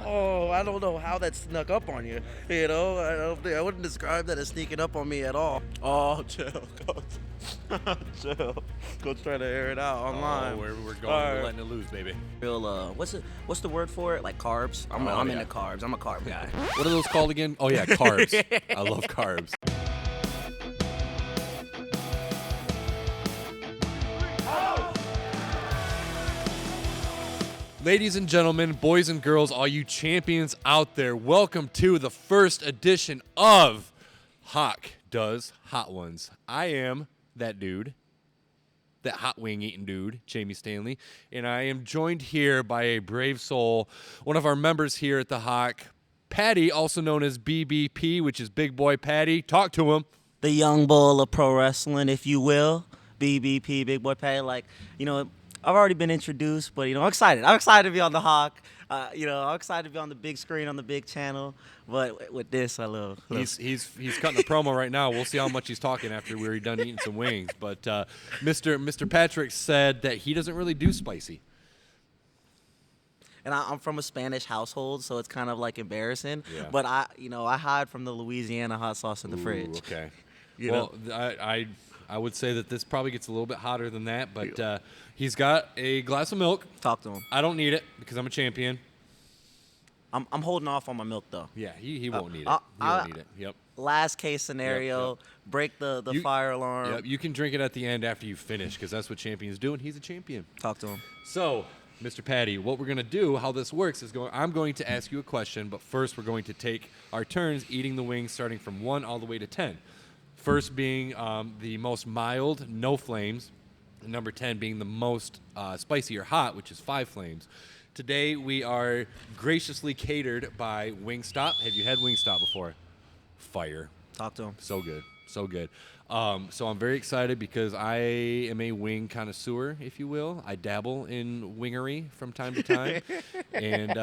Oh, I don't know how that snuck up on you. You know, I wouldn't describe that as sneaking up on me at all. Oh, chill, coach. Chill. Coach trying to air it out online. Oh, we're going. All We're right. letting it loose, baby. Real, what's the word for it? Like carbs? I'm yeah. into carbs. I'm a carb guy. What are those called again? Oh, yeah, carbs. I love carbs. Ladies and gentlemen, boys and girls, all you champions out there, welcome to the first edition of HOC Does Hot Ones. I am that dude, that hot wing eating dude, Jamie Stanley, and I am joined here by a brave soul, one of our members here at the HOC, Patty, also known as BBP, which is Big Boy Patty. Talk to him. The young bull of pro wrestling, if you will. BBP, Big Boy Patty. I've already been introduced, but, I'm excited. I'm excited to be on the HOC. I'm excited to be on the big screen, on the big channel. But with this, I love. He's cutting a promo right now. We'll see how much he's talking after we're done eating some wings. But Mr. Patrick said that he doesn't really do spicy. And I'm from a Spanish household, so it's kind of like embarrassing. Yeah. But I hide from the Louisiana hot sauce in the fridge. Okay. You Well, I would say that this probably gets a little bit hotter than that, but he's got a glass of milk. Talk to him. I don't need it because I'm a champion. I'm holding off on my milk though. Yeah, he won't need it. He won't need it. Yep. Last case scenario, Yep. break the fire alarm. Yep. You can drink it at the end after you finish because that's what champions do, and he's a champion. Talk to him. So, Mr. Patty, what we're going to do, how this works is I'm going to ask you a question, but first we're going to take our turns eating the wings starting from 1 all the way to 10. First being the most mild, no flames. And number 10 being the most spicy or hot, which is 5 flames. Today we are graciously catered by Wingstop. Have you had Wingstop before? Fire. Talk to him. So good. So good. So I'm very excited because I am a wing connoisseur, if you will. I dabble in wingery from time to time. And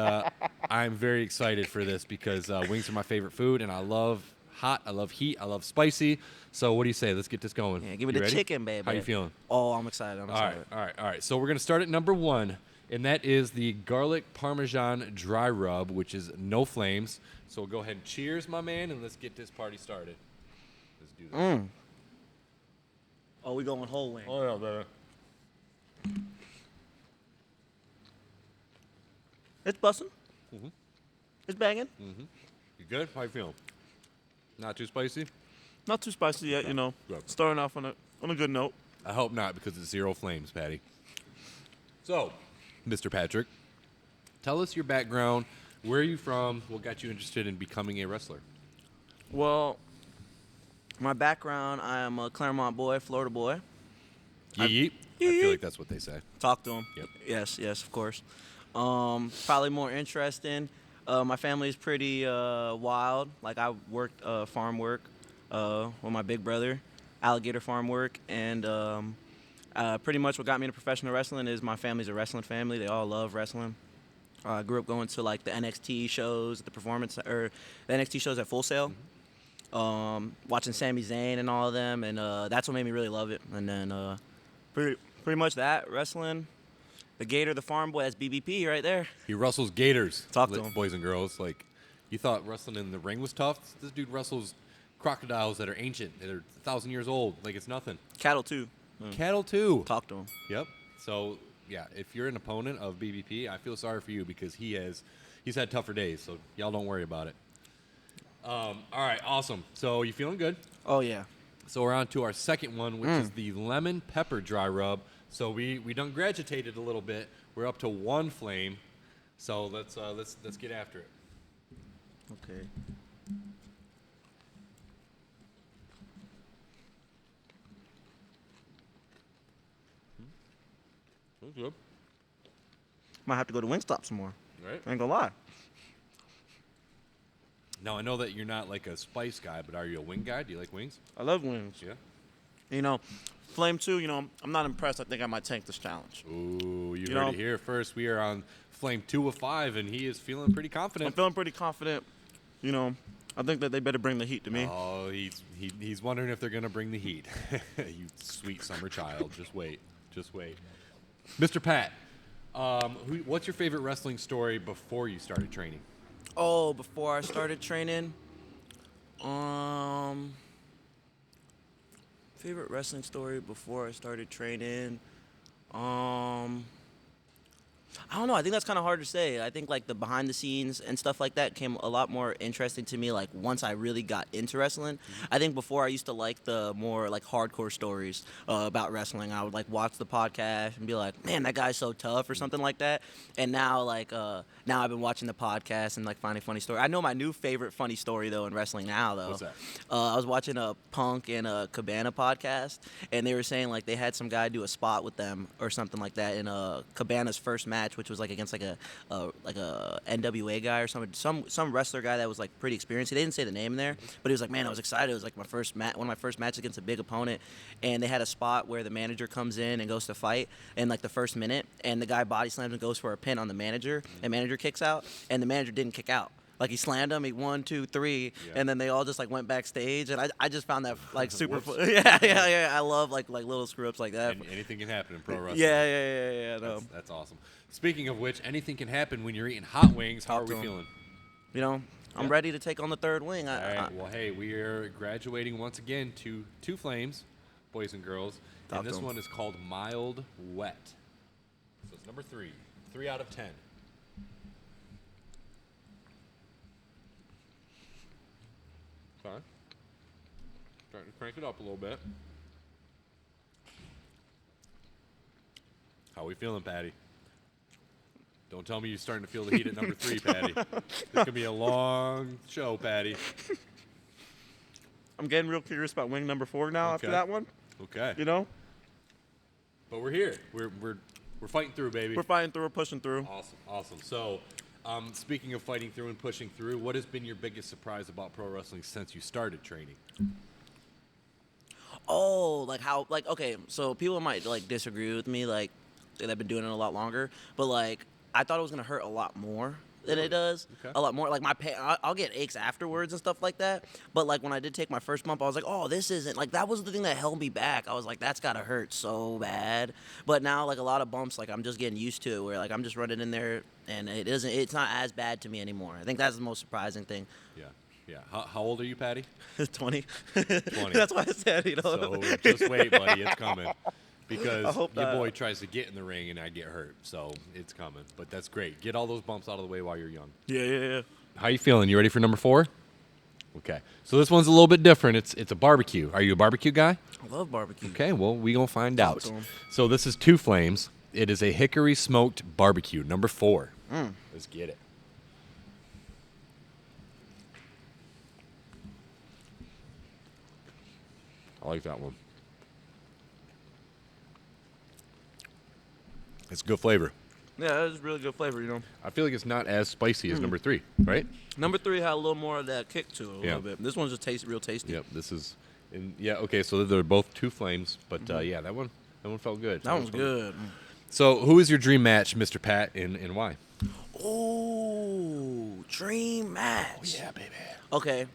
I'm very excited for this because wings are my favorite food, and I love hot, I love heat, I love spicy. So what do you say? Let's get this going. Yeah, give me You the ready? chicken, baby. How you feeling? Oh, I'm excited. I'm All excited. right. So we're going to start at number 1, and that is the garlic parmesan dry rub, which is no flames. So we'll go ahead and cheers, my man, and let's get this party started. Let's do this. Oh, we going whole wing. Oh, yeah, baby. It's busting. Mhm. It's banging. You good? How you feeling? Not too spicy? Not too spicy yet, Good. Starting off on a good note. I hope not, because it's 0 flames, Patty. So, Mr. Patrick, tell us your background. Where are you from? What got you interested in becoming a wrestler? Well, my background, I am a Claremont boy, Florida boy. Yeet. I feel like that's what they say. Talk to him. Yep. Yes, of course. Probably more interesting. My family is pretty wild. Like I worked farm work with my big brother, alligator farm work, and pretty much what got me into professional wrestling is my family's a wrestling family. They all love wrestling. I grew up going to like the NXT shows, the NXT shows at Full Sail. Watching Sami Zayn and all of them, and that's what made me really love it. And then pretty much that, wrestling. The Gator, the farm boy, that's BBP right there. He wrestles gators. Talk to him. Boys and girls. Like, you thought wrestling in the ring was tough? This dude wrestles crocodiles that are ancient, that are 1,000 years old. Like, it's nothing. Cattle too. Cattle, too. Talk to him. Yep. So, yeah, if you're an opponent of BBP, I feel sorry for you because he's had tougher days, so y'all don't worry about it. All right, awesome. So, you feeling good? Oh, yeah. So we're on to our second one, which is the lemon pepper dry rub. So we done gratitated a little bit. We're up to 1 flame. So let's get after it. Okay. That's good. Might have to go to Wingstop some more. Right. I ain't gonna lie. Now I know that you're not like a spice guy, but are you a wing guy? Do you like wings? I love wings. Yeah. Flame 2, I'm not impressed. I think I might tank this challenge. Ooh, you You heard know- it here first. We are on flame 2 of 5, and he is feeling pretty I'm confident. feeling pretty confident. I think that they better bring the heat to me. Oh, he's wondering if they're gonna bring the heat. You sweet summer child. Just wait. Mr. Pat, what's your favorite wrestling story before you started training? Oh, before I started training, um, favorite wrestling story before I started training, um, I don't know. I think that's kind of hard to say. I think like the behind the scenes and stuff like that came a lot more interesting to me. Like once I really got into wrestling, I think before I used to like the more like hardcore stories about wrestling. I would like watch the podcast and be like, man, that guy's so tough or something like that. And now now I've been watching the podcast and like finding funny story. I know my new favorite funny story though in wrestling now though. What's that? I was watching a Punk and a Cabana podcast, and they were saying like they had some guy do a spot with them or something like that in Cabana's first match, which was like against like a NWA guy or some wrestler guy that was like pretty experienced. They didn't say the name in there, but he was like, man, I was excited. It was like one of my first matches against a big opponent, and they had a spot where the manager comes in and goes to fight in like the first minute, and the guy body slams and goes for a pin on the manager, and manager kicks out, and the manager didn't kick out. Like he slammed him, he 1, 2, 3, and then they all just like went backstage, and I just found that like super fun. Yeah. I love like little screw ups like that. Anything can happen in pro wrestling. Yeah. No. That's awesome. Speaking of which, anything can happen when you're eating hot wings. How are we feeling? You know, I'm ready to take on the third wing. All right. Well, hey, we are graduating once again to two flames, boys and girls, and this one is called Mild Wet. So it's number 3. 3 out of 10. Fine. Starting to crank it up a little bit. How we feeling, Patty? Don't tell me you're starting to feel the heat at number 3, Patty. This could be a long show, Patty. I'm getting real curious about wing number 4 now after that one. Okay. You know? But we're here. We're fighting through, baby. We're fighting through. We're pushing through. Awesome. So, speaking of fighting through and pushing through, what has been your biggest surprise about pro wrestling since you started training? Oh, like how, like, okay, so people might, like, disagree with me, like, they've been doing it a lot longer, but, like, I thought it was going to hurt a lot more than it does. Okay. A lot more. Like, I'll get aches afterwards and stuff like that, but, like, when I did take my first bump, I was like, oh, this isn't, like, that was the thing that held me back. I was like, that's got to hurt so bad. But now, like, a lot of bumps, like, I'm just getting used to it, where, like, I'm just running in there, and it's not as bad to me anymore. I think that's the most surprising thing. Yeah. How old are you, Patty? 20. 20. That's why I said, you know. So just wait, buddy. It's coming. Because hope your not. boy tries to get in the ring and I get hurt. So it's coming. But that's great. Get all those bumps out of the way while you're young. Yeah. How you feeling? You ready for number 4? Okay. So this one's a little bit different. It's a barbecue. Are you a barbecue guy? I love barbecue. Okay. Well, we going to find out. to 'em. So this is Two Flames. It is a hickory smoked barbecue, number 4. Let's get it. I like that one. It's good flavor. Yeah, that's really good flavor, you know. I feel like it's not as spicy as number 3, right? Number 3 had a little more of that kick to it, a Yeah. little bit. This one's just real tasty. Yep. This is, okay. So they're both Two Flames, but yeah, that one felt good. That one's good. So who is your dream match, Mr. Pat, and why? Oh, dream match. Yeah, baby. Okay,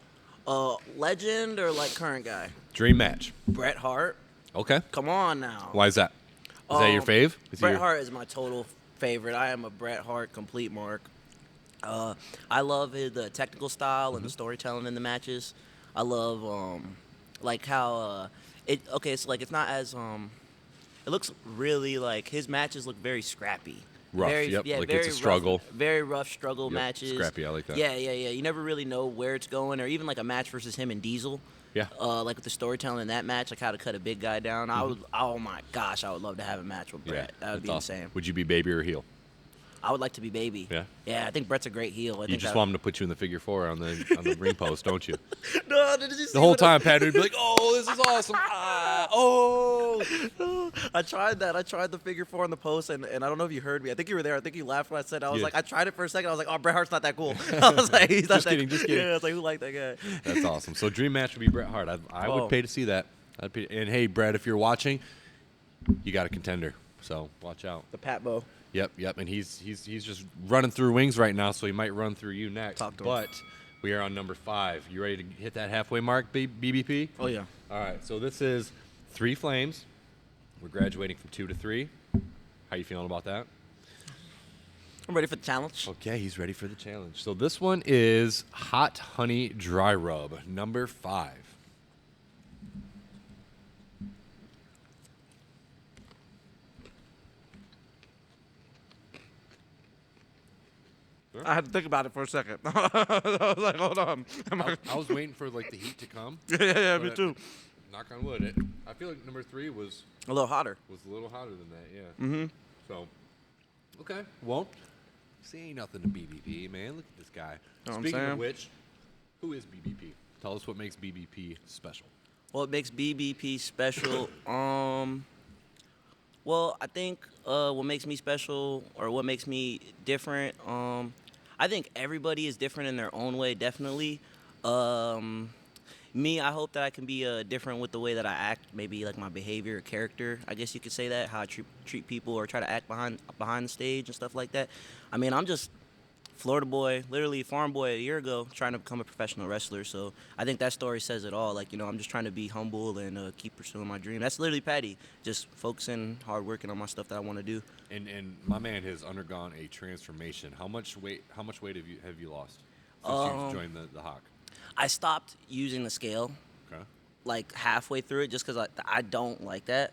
legend or like current guy? Dream match. Bret Hart. Okay. Come on now. Why is that? Is that your fave? Bret Hart is my total favorite. I am a Bret Hart complete mark. I love the technical style and the storytelling in the matches. I love like how so like it's not as it looks really like his matches look very scrappy. Rough, Very, yep, yeah, like very it's a struggle. Very rough struggle Yep, matches. scrappy, I like that. Yeah. You never really know where it's going, or even like a match versus him and Diesel. Yeah. Like with the storytelling in that match, like how to cut a big guy down. I would. Oh my gosh, I would love to have a match with Bret. That would that's be awesome. insane. Would you be baby or heel? I would like to be baby. Yeah? Yeah, I think Bret's a great heel. You just want him to put you in the figure 4 on the ring post, don't you? No, did you see The whole what time, Pat would be like, "Oh, this is awesome! I tried that. I tried the figure 4 on the post, and I don't know if you heard me. I think you were there. I think you laughed when I said I was Yeah. like, I tried it for a second. I was like, oh, Bret Hart's not that cool. I was like, he's not Just that kidding, just kidding. Yeah, I was like, who liked that guy? That's awesome. So dream match would be Bret Hart. I Oh. would pay to see that. And hey, Brad, if you're watching, you got a contender. So watch out. The Pat Bow. Yep. And he's just running through wings right now, so he might run through you next. Talk to him. But we are on number 5. You ready to hit that halfway mark, BBP? Oh, yeah. All right. So this is Three Flames. We're graduating from 2 to 3. How you feeling about that? I'm ready for the challenge. Okay, he's ready for the challenge. So this one is Hot Honey Dry Rub, number 5. I had to think about it for a second. I was like, hold on. I was waiting for like the heat to come. Yeah, me but too. Knock on wood. I feel like number 3 was A little hotter. a little hotter than that. Yeah. Mm-hmm. So, okay. Well, see, ain't nothing to BBP, man. Look at this guy. Know what I'm Speaking of saying? which, who is BBP? Tell us what makes BBP special. What makes BBP special? Well, I think what makes me special or what makes me different, I think everybody is different in their own way, definitely. Me, I hope that I can be different with the way that I act, maybe like my behavior or character, I guess you could say that, how I treat people or try to act behind the stage and stuff like that. I mean, I'm just Florida boy, literally farm boy a year ago, trying to become a professional wrestler. So I think that story says it all. Like, I'm just trying to be humble and keep pursuing my dream. That's literally Patty, just focusing, hard working on my stuff that I want to do. And my man has undergone a transformation. How much weight have you lost since you joined the HOC? I stopped using the scale Okay. like halfway through it just because I don't like that.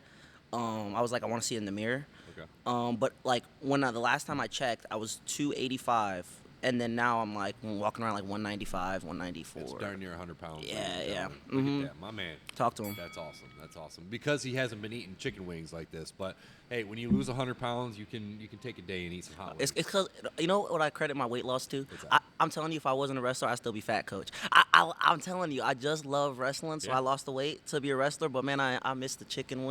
I was like, I want to see it in the mirror. Okay. But like the last time I checked, I was 285, and then now I'm like walking around like 195, 194. It's darn near 100 pounds. Yeah, ladies and yeah. gentlemen. Look at that, my man. Talk to him. That's awesome. That's awesome. Because he hasn't been eating chicken wings like this. But hey, when you lose 100 pounds, you can take a day and eat some hot wings. It's because you know what I credit my weight loss to. What's that? I'm telling you, if I wasn't a wrestler, I'd still be fat, coach. I'm telling you, I just love wrestling, so Yeah. I lost the weight to be a wrestler. But man, I miss the chicken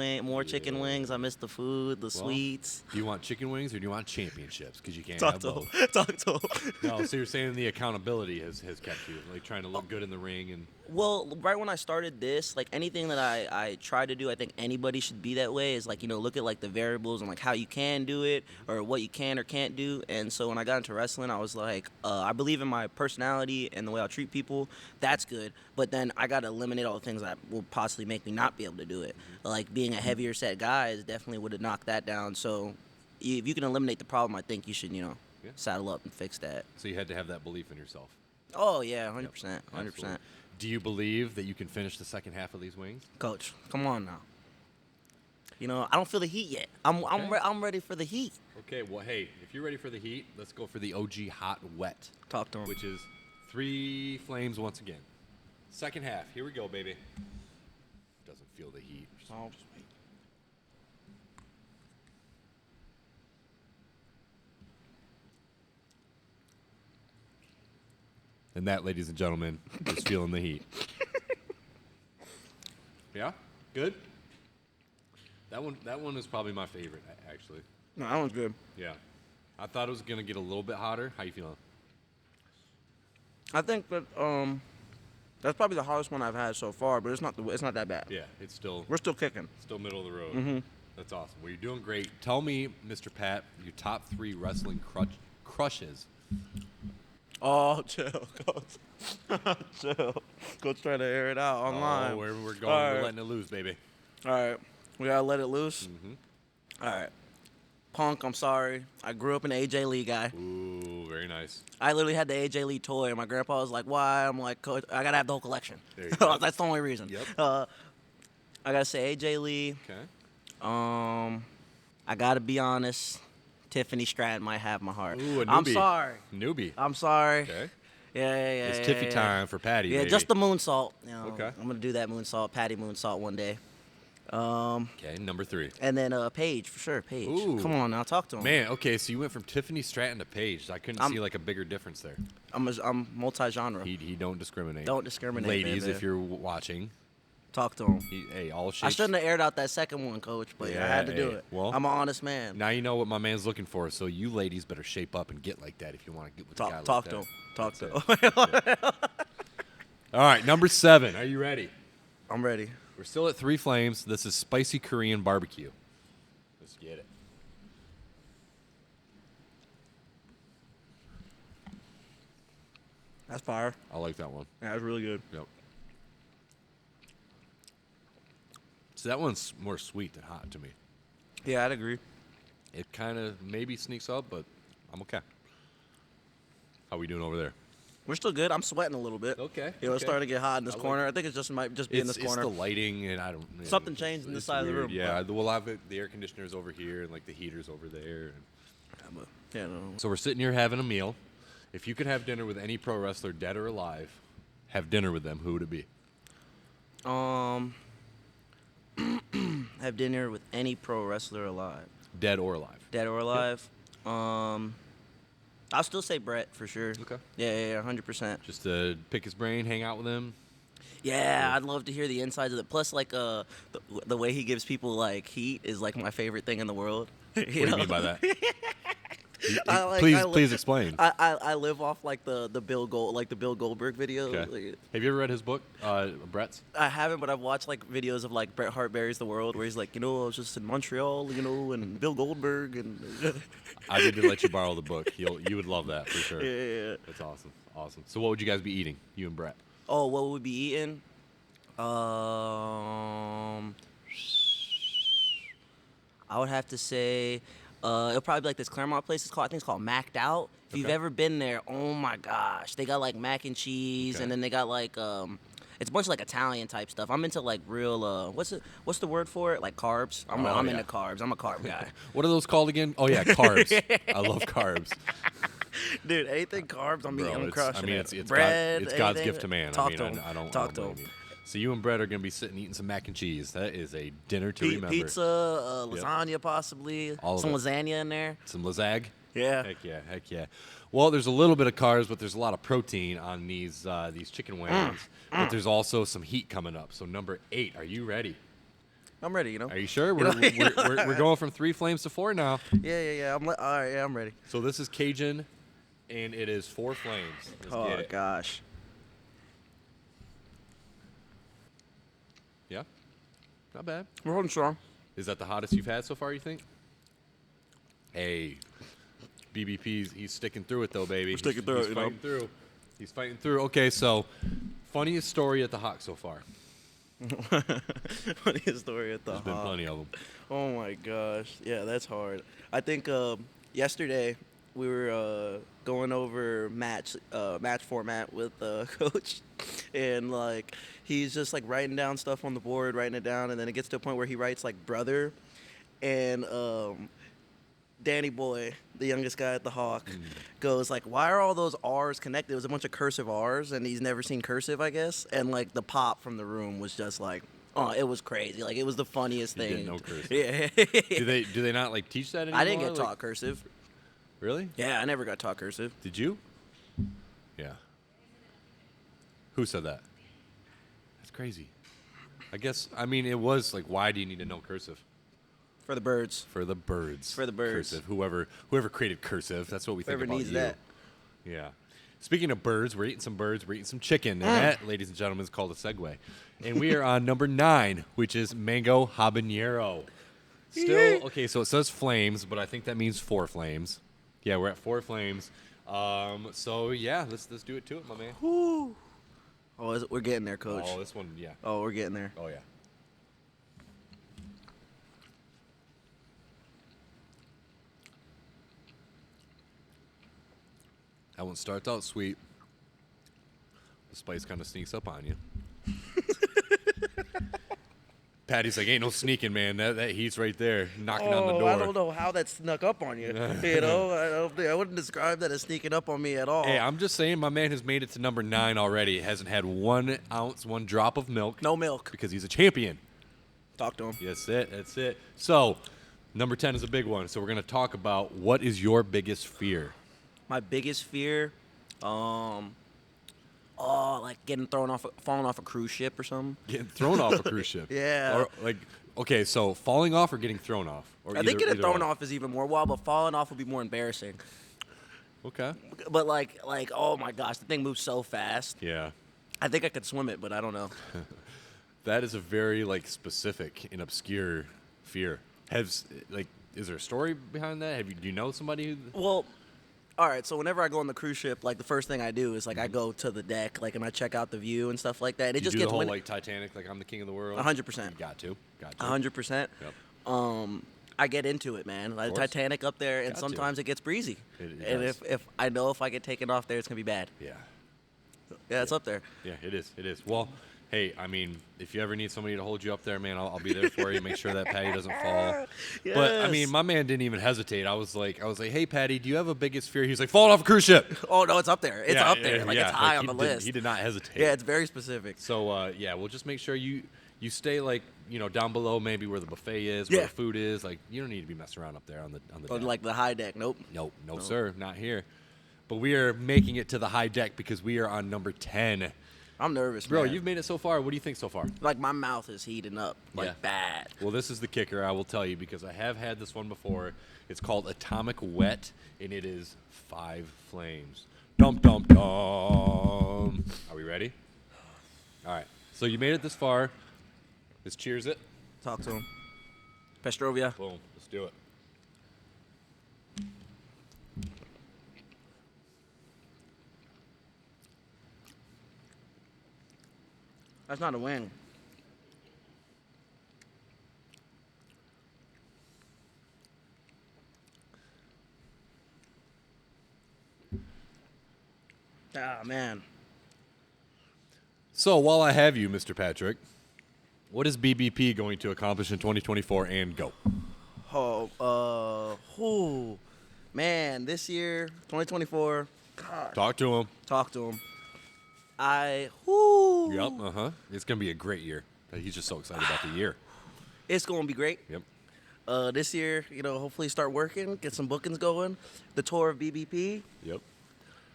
chicken wings. I miss the food, the sweets. Do you want chicken wings or do you want championships? Because you can't have both. Talk to him. No, so you're saying the accountability has kept you, like trying to look good in the ring and. Well, right when I started this, like anything that I try to do, I think anybody should be that way. Is like look at like the variables and like how you can do it or what you can or can't do. And so when I got into wrestling, I was like, I believe in my personality and the way I treat people. That's good. But then I got to eliminate all the things that will possibly make me not be able to do it. Like being a heavier set guy is definitely would have knocked that down. So if you can eliminate the problem, I think you should saddle up and fix that. So you had to have that belief in yourself. Oh yeah, 100%, 100%. Absolutely. Do you believe that you can finish the second half of these wings? Coach, come on now. I don't feel the heat yet. I'm ready for the heat. Okay, well, hey, if you're ready for the heat, let's go for the OG Hot Wet. Talk to him. Which is 3 flames once again. Second half, here we go, baby. Doesn't feel the heat. Oh. Just wait. And that, ladies and gentlemen, is feeling the heat. Yeah? Good? That one is probably my favorite, actually. No, that one's good. Yeah. I thought it was going to get a little bit hotter. How you feeling? I think that that's probably the hardest one I've had so far, but it's not that bad. Yeah, it's still We're still kicking. middle of the road. That's awesome. Well, you're doing great. Tell me, Mr. Pat, your top 3 wrestling crushes. Oh, chill, coach. Chill. Coach trying to air it out online. Oh, we're going. All We're right. letting it loose, baby. All right. We gotta let it loose. Mm-hmm. All right. Punk, I'm sorry. I grew up an AJ Lee guy. Ooh, very nice. I literally had the AJ Lee toy, and my grandpa was like, "Why?" I'm like, "Coach, I gotta have the whole collection." There you go. That's the only reason. Yep. I gotta say AJ Lee. Okay. I gotta be honest. Tiffany Stratton might have my heart. Ooh, a newbie. I'm sorry. Newbie. I'm sorry. Okay. Yeah. It's Tiffy time for Patty. Yeah, baby. just the moonsault. Okay. I'm gonna do that moonsault, Patty moonsault one day. Okay, number 3. And then Paige for sure. Paige. Ooh. Come on now, talk to him. Man, okay, so you went from Tiffany Stratton to Paige. I couldn't see like a bigger difference there. I'm multi-genre. He don't discriminate. Don't discriminate, Ladies, baby. if you're watching, Talk to him. hey, all shapes. I shouldn't have aired out that second one, Coach, but I had to do hey, it. well, I'm an honest man. Now you know what my man's looking for. So you ladies better shape up and get like that if you want to get with a guy Talk like to that. him. Talk to That's him. All right, number 7. Are you ready? I'm ready. We're still at 3 flames. This is spicy Korean barbecue. Let's get it. That's fire. I like that one. Yeah, that's really good. Yep. So that one's more sweet than hot to me. Yeah, I'd agree. It kind of maybe sneaks up, but I'm okay. How we doing over there? We're still good. I'm sweating a little bit. Okay, You know, it's okay. starting to get hot in this I like corner. I think it might just be in this corner. It's the lighting, and I don't. Something changed in the it's side of the weird. room, Yeah, we'll have the air conditioners over here, and like the heaters over there. Yeah, no. So we're sitting here having a meal. If you could have dinner with any pro wrestler, dead or alive, have dinner with them, who would it be? Have dinner with any pro wrestler alive. Dead or alive. Dead or alive. I'll still say Brett for sure. Okay. Yeah, 100%. Just to pick his brain, hang out with him. Yeah, I'd love to hear the insides of it. Plus, like, the way he gives people like heat is like my favorite thing in the world. What do you mean by that? Please explain. I live off like the Bill Goldberg video. Okay. Like, Have you ever read his book, Brett's? I haven't, but I've watched like videos of like Bret Hart buries the world, where he's like, I was just in Montreal, and Bill Goldberg and. I need to let you borrow the book. You would love that for sure. Yeah. That's awesome. So what would you guys be eating, you and Brett? Oh, what would we be eating? I would have to say, it'll probably be like this Claremont place. I think it's called Macked Out. If you've Okay. ever been there, oh my gosh, they got like mac and cheese, Okay. and then they got like it's a bunch of like Italian type stuff. I'm into like real what's the word for it? Like carbs. I'm yeah. into carbs. I'm a carb guy. What are those called again? Oh yeah, carbs. I love carbs. Dude, anything carbs, I'm crushing it. It's Bread, it's God's anything. gift to man. Talk to him. I don't Talk to blame him. you. So you and Brett are gonna be sitting eating some mac and cheese. That is a dinner to remember. Pizza, lasagna possibly, All of some it. lasagna in there. Some lasag. Yeah. Heck yeah. Well, there's a little bit of carbs, but there's a lot of protein on these chicken wings. But there's also some heat coming up. So number 8, are you ready? I'm ready. Are you sure? We're going from 3 flames to 4 now. Yeah. All right. Yeah, I'm ready. So this is Cajun, and it is 4 flames. Let's get it. Gosh. Yeah, not bad. We're holding strong. Is that the hottest you've had so far, you think? Hey, BBP's, he's sticking through it, though, baby. We're sticking through it, He's fighting through. He's fighting through. Okay, so funniest story at the HOC so far. Funniest story at the There's been HOC. plenty of them. Oh my gosh. Yeah, that's hard. I think yesterday we were going over match format with coach, and like he's just like writing down stuff on the board, writing it down, and then it gets to a point where he writes like brother, and Danny Boy, the youngest guy at the HOC, goes like, "Why are all those R's connected?" It was a bunch of cursive R's, and he's never seen cursive, I guess. And like the pop from the room was just like, oh, it was crazy. Like it was the funniest He thing. didn't know cursive. Yeah. Do they not like teach that anymore? I didn't get Like- taught cursive. Really? Yeah, I never got taught cursive. Did you? Yeah. Who said that? That's crazy. I mean, it was like, why do you need to know cursive? For the birds. For the birds. For the birds. Cursive. Whoever created cursive. That's what we think Whoever about needs you. that. Yeah. Speaking of birds, we're eating some birds. We're eating some chicken. And that, ladies and gentlemen, is called a segue. And we are on number 9, which is mango habanero. Still, okay, so it says flames, but I think that means 4 flames. Yeah, we're at 4 flames. So, yeah, let's do it to it, my man. Whew. Oh, we're getting there, Coach. Oh, this one, yeah. Oh, we're getting there. Oh, yeah. That one starts out sweet. The spice kind of sneaks up on you. Patty's like, ain't no sneaking, man. That heat's right there, knocking on the door. I don't know how that snuck up on you. I wouldn't describe that as sneaking up on me at all. Hey, I'm just saying, my man has made it to number 9 already. Hasn't had 1 ounce, 1 drop of milk. No milk. Because he's a champion. Talk to him. That's it. So, number 10 is a big one. So we're going to talk about what is your biggest fear? My biggest fear, like falling off a cruise ship or something. Getting thrown off a cruise ship. Yeah. Or like, okay, so falling off or getting thrown off? Or I think getting thrown one? off is even more wild, but falling off would be more embarrassing. Okay. But like, oh my gosh, the thing moves so fast. Yeah. I think I could swim it, but I don't know. That is a very like specific and obscure fear. Is there a story behind that? Do you know somebody who? Well, all right. So whenever I go on the cruise ship, like the first thing I do is like I go to the deck, like, and I check out the view and stuff like that. And it You just do gets the whole like Titanic, like I'm the king of the world. 100%. You got to. 100%. Yep. I get into it, man. Like course. Titanic up there, and Got to. sometimes it gets breezy. It And does. if I know if I get taken off there, it's gonna be bad. Yeah. Yeah, it's up there. Yeah, it is. It is. Well, hey, I mean, if you ever need somebody to hold you up there, man, I'll be there for you. Make sure that Patty doesn't fall. But I mean, Yes. my man didn't even hesitate. I was like, hey, Patty, do you have a biggest fear? He was like, falling off a cruise ship. Oh no, it's up there. It's Yeah, up there. Like it's high on the he list. He did not hesitate. Yeah, it's very specific. So yeah, we'll just make sure you stay like down below, maybe where the buffet is, where Yeah. the food is. Like you don't need to be messing around up there on the Or deck. like the high deck. Nope. Nope, no, sir, not here. But we are making it to the high deck because we are on number 10. I'm nervous, Bro, man. you've made it so far. What do you think so far? Like my mouth is heating up, like Yeah. bad. Well, this is the kicker, I will tell you, because I have had this one before. It's called Atomic Wet, and it is 5 flames. Dum, dum, dum. Are we ready? All right. So you made it this far. Let's cheers it. Talk to him. Pestrovia. Boom. Let's do it. That's not a wing. Ah, man. So while I have you, Mr. Patrick, what is BBP going to accomplish in 2024 and go? Oh, man, this year, 2024, God, Talk to him. talk to him. Yep. It's going to be a great year. He's just so excited about the year. It's going to be great. Yep. This year, hopefully start working, get some bookings going. The tour of BBP. Yep.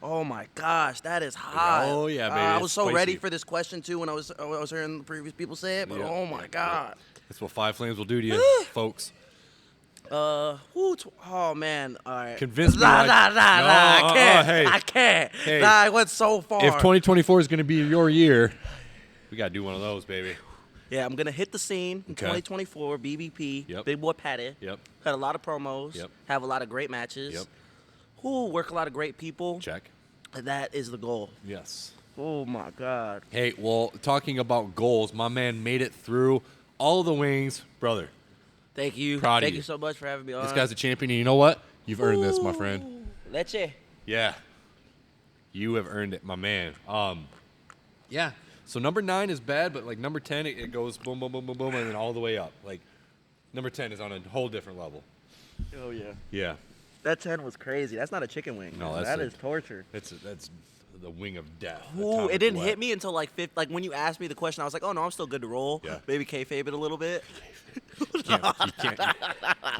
Oh my gosh, that is hot. Oh, yeah, baby, I it's was so spicy. ready for this question too when I was hearing the previous people say it. But Yep, oh my yep, God. That's what 5 flames will do to you, folks. Oh man, all right. Convince me Nah, like- nah, No, I can't. hey. I can't. Hey. Nah, I went so far. If 2024 is going to be your year, we got to do one of those, baby. Yeah, I'm gonna hit the scene in Okay. 2024. BBP. Yep. Big Boy Patty. Yep. Had a lot of promos. Yep. Have a lot of great matches. Yep. Work a lot of great people. Check. And that is the goal. Yes. Oh my God. Hey, well, talking about goals, my man made it through all the wings. Brother, Thank you. Proud of Thank you. you so much for having me on. this guy's a champion, and you know what? You've earned this, my friend. Leche. Yeah. You have earned it, my man. Yeah. So number 9 is bad, but like number 10, it goes boom, boom, boom, boom, boom, and then all the way up. Like number 10 is on a whole different level. Oh yeah. Yeah. That 10 was crazy. That's not a chicken wing. No, man. that's That a- is torture. That's the wing of death. Ooh, Atomic it didn't Wet. hit me until like when you asked me the question, I was like, oh no, I'm still good to roll. Yeah. Maybe kayfabe it a little bit. You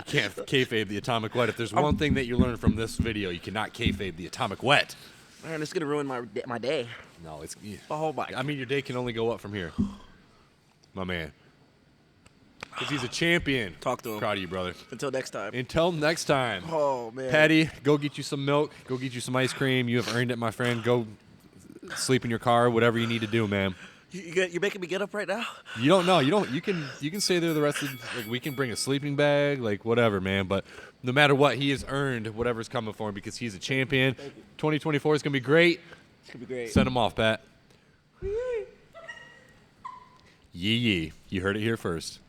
can't kayfabe the atomic wet. If there's one thing that you learn from this video, you cannot kayfabe the atomic wet. Man, it's gonna ruin my day. No, it's. Oh my. I mean, your day can only go up from here, my man. Because he's a champion. Talk to him. Proud of you, brother. Until next time. Until next time. Oh man. Patty, go get you some milk. Go get you some ice cream. You have earned it, my friend. Go sleep in your car. Whatever you need to do, man. You're making me get up right now. You don't know. You can stay there the rest of. Like, we can bring a sleeping bag, like whatever, man. But no matter what, he has earned whatever's coming for him because he's a champion. 2024 is gonna be great. It's gonna be great. Send him off, Pat. Yee yee. You heard it here first.